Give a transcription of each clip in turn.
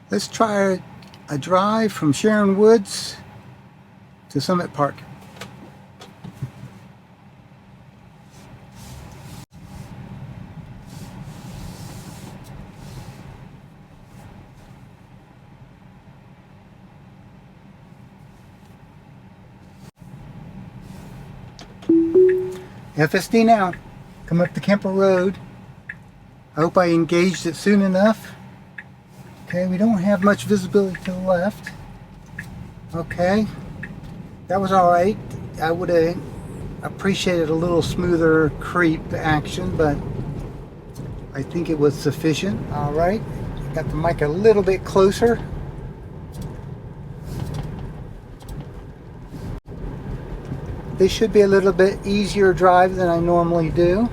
Let's try a drive from Sharon Woods to Summit Park. FSD now. Come up the Kemper Road. I hope I engaged it soon enough. Okay, we don't have much visibility to the left. Okay, that was alright. I would have appreciated a little smoother creep action, but I think it was sufficient. Alright, got the mic a little bit closer. This should be a little bit easier drive than I normally do.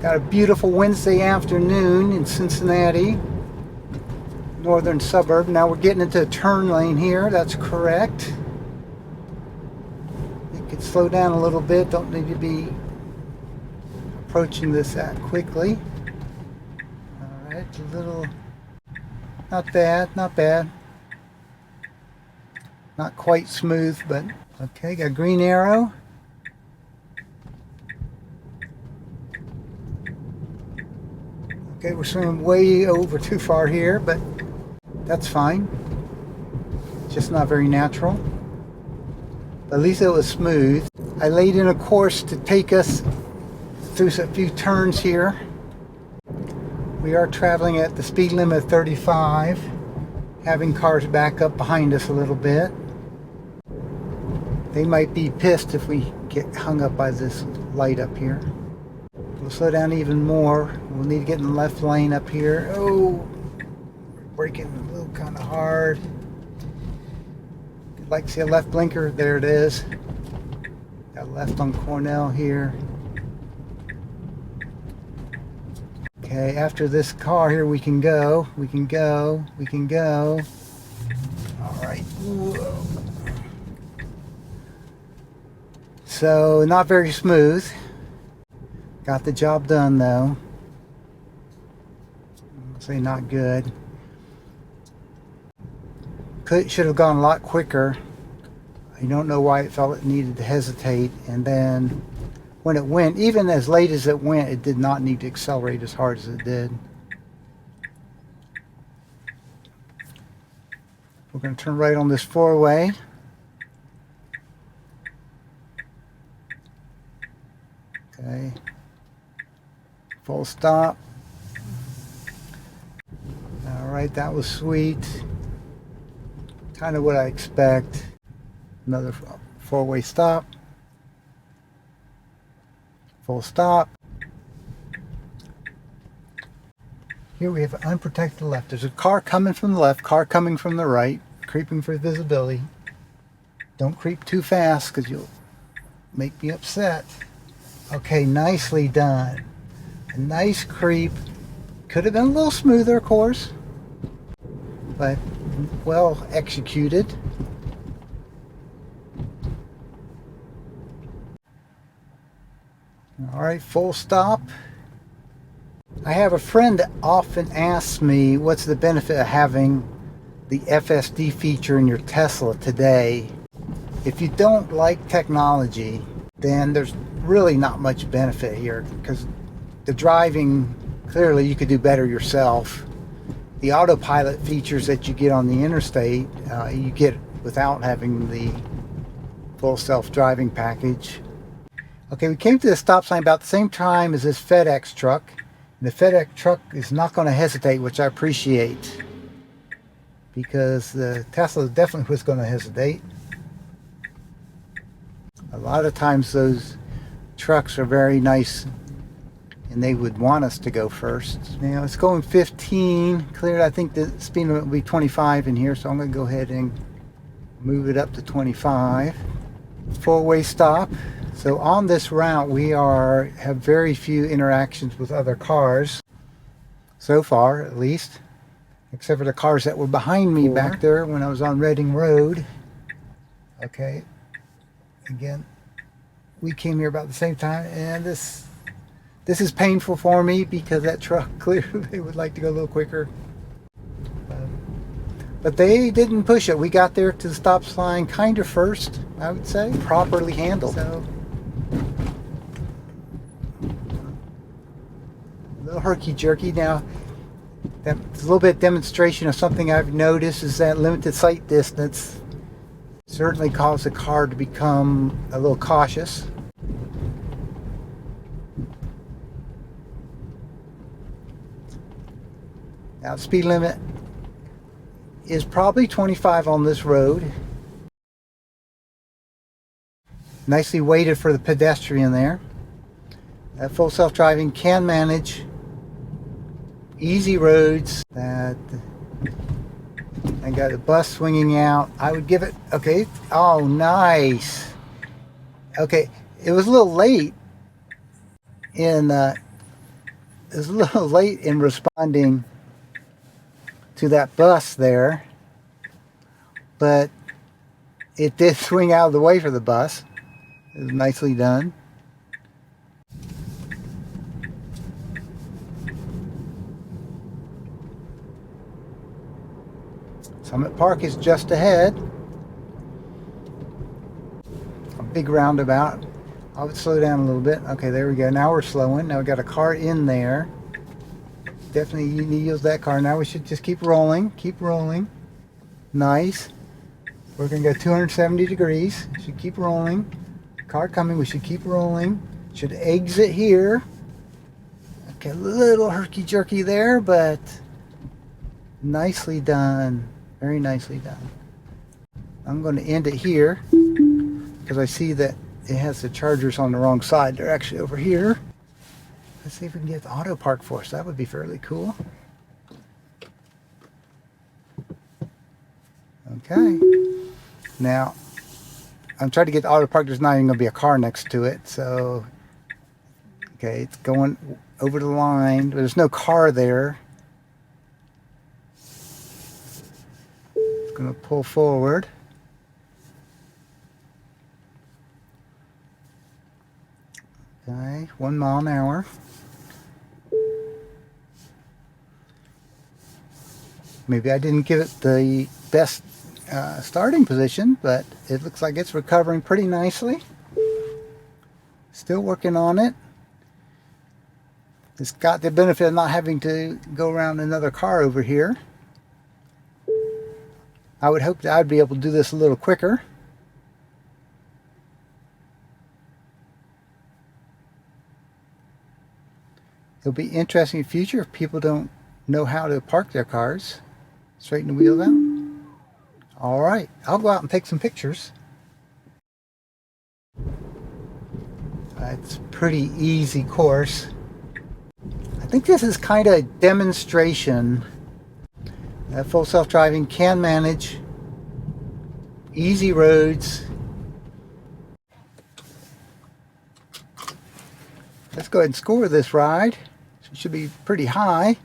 Got a beautiful Wednesday afternoon in Cincinnati, northern suburb. Now we're getting into a turn lane here. That's correct. You could slow down a little bit. Don't need to be approaching this that quickly. All right, a little, not bad, not bad. Not quite smooth, but okay. Got a green arrow. Okay, we're swimming way over too far here, but that's fine. Just not very natural. But at least it was smooth. I laid in a course to take us through a few turns here. We are traveling at the speed limit of 35, having cars back up behind us a little bit. They might be pissed if we get hung up by this light up here. We'll slow down even more. We'll need to get in the left lane up here. Oh, braking a little kind of hard. I'd like to see a left blinker. There it is. Got left on Cornell here. Okay, after this car here, we can go. We can go. We can go. All right. Whoa. So, not very smooth. Got the job done though. I'll say not good. Should have gone a lot quicker. I don't know why it felt it needed to hesitate, and then when it went, even as late as it went, it did not need to accelerate as hard as it did. We're going to turn right on this four-way. Okay. Full stop. Alright, that was sweet. Kind of what I expect. Another four-way stop. Full stop. Here we have an unprotected left. There's a car coming from the left, car coming from the right, creeping for visibility. Don't creep too fast because you'll make me upset. Okay, nicely done. A nice creep. Could have been a little smoother, of course, but well executed. All right, full stop. I have a friend that often asks me what's the benefit of having the FSD feature in your Tesla today. If you don't like technology, then there's really not much benefit here, because the driving, clearly you could do better yourself. The autopilot features that you get on the interstate, you get without having the full self-driving package. Okay, we came to the stop sign about the same time as this FedEx truck. And the FedEx truck is not going to hesitate, which I appreciate, because the Tesla definitely was going to hesitate. A lot of times those trucks are very nice and they would want us to go first. Now it's going 15 cleared. I think the speed limit will be 25 in here, so I'm going to go ahead and move it up to 25. Four-way stop. So on this route we have very few interactions with other cars so far, at least, except for the cars that were behind me back there when I was on Reading Road. Okay, again, we came here about the same time, and this is painful for me because that truck clearly would like to go a little quicker. But they didn't push it. We got there to the stop sign kind of first, I would say. Properly handled. So, a little herky-jerky. Now, that's a little bit of demonstration of something I've noticed is that limited sight distance certainly caused the car to become a little cautious. Now, the speed limit is probably 25 on this road. Nicely weighted for the pedestrian there. Full self-driving can manage easy roads. That I got a bus swinging out. I would give it, okay, oh nice. Okay, it was a little late in responding to that bus there, but it did swing out of the way for the bus. It was nicely done. Summit Park is just ahead. A big roundabout. I would slow down a little bit. Okay, there we go. Now we're slowing. Now we got a car in there. Definitely you need to use that car. Now we should just keep rolling. Keep rolling. Nice. We're going to go 270 degrees. Should keep rolling. Car coming. We should keep rolling. Should exit here. Okay, a little herky-jerky there, but nicely done. Very nicely done. I'm going to end it here because I see that it has the chargers on the wrong side. They're actually over here. Let's see if we can get the auto park for us. That would be fairly cool. Okay. Now, I'm trying to get the auto park. There's not even going to be a car next to it. So, okay, it's going over the line. There's no car there. It's going to pull forward. Okay, 1 mile an hour. Maybe I didn't give it the best starting position, but it looks like it's recovering pretty nicely. Still working on it. It's got the benefit of not having to go around another car over here. I would hope that I'd be able to do this a little quicker. It'll be interesting in the future if people don't know how to park their cars. Straighten the wheels out. Alright, I'll go out and take some pictures. It's a pretty easy course. I think this is kind of a demonstration that full self-driving can manage easy roads. Let's go ahead and score this ride. It should be pretty high.